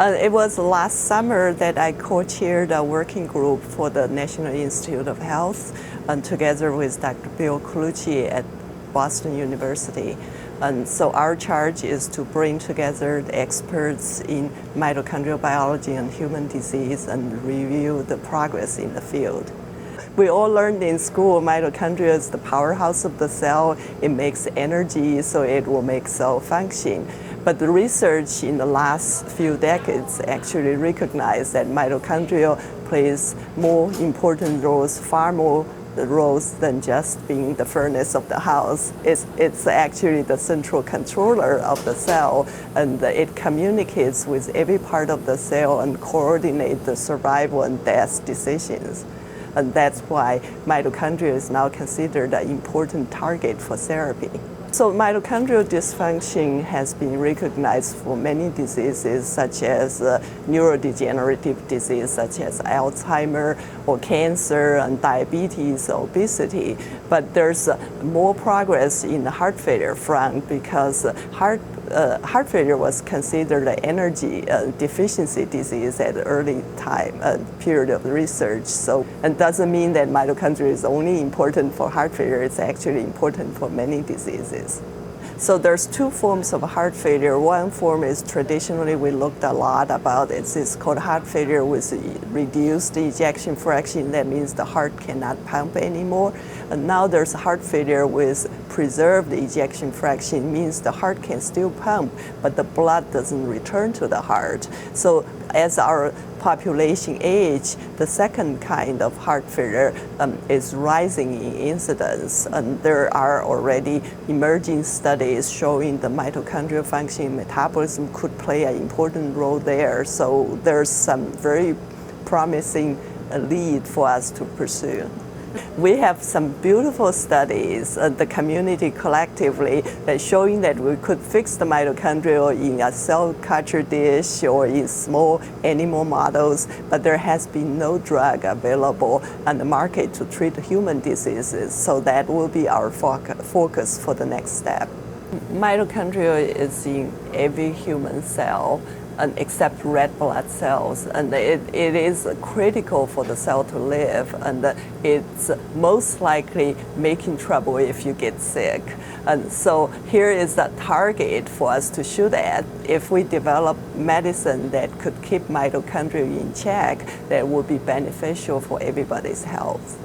It was last summer that I co-chaired a working group for the National Institute of Health, and together with Dr. Bill Colucci at Boston University. And so our charge is to bring together the experts in mitochondrial biology and human disease and review the progress in the field. We all learned in school mitochondria is the powerhouse of the cell. It makes energy, so it will make cell function. But the research in the last few decades actually recognized that mitochondria plays more important roles, far more roles than just being the furnace of the house. It's actually the central controller of the cell, and it communicates with every part of the cell and coordinates the survival and death decisions. And that's why mitochondria is now considered an important target for therapy. So mitochondrial dysfunction has been recognized for many diseases, such as neurodegenerative disease, such as Alzheimer's or cancer and diabetes, obesity. But there's more progress in the heart failure front because heart failure was considered an energy deficiency disease at the early period of research. So, and doesn't mean that mitochondria is only important for heart failure. It's actually important for many diseases. So there's two forms of heart failure. One form is traditionally we looked a lot about it. It's called heart failure with reduced ejection fraction. That means the heart cannot pump anymore. And now there's heart failure with preserved ejection fraction. Means the heart can still pump, but the blood doesn't return to the heart. So as our population age, the second kind of heart failure is rising in incidence. And there are already emerging studies showing the mitochondrial function in metabolism could play an important role there. So there's some very promising lead for us to pursue. We have some beautiful studies, the community collectively, that showing that we could fix the mitochondria in a cell culture dish or in small animal models, but there has been no drug available on the market to treat human diseases, so that will be our focus for the next step. Mitochondria is in every human cell, except red blood cells, and it is critical for the cell to live, and it's most likely making trouble if you get sick. And so here is the target for us to shoot at. If we develop medicine that could keep mitochondria in check, that would be beneficial for everybody's health.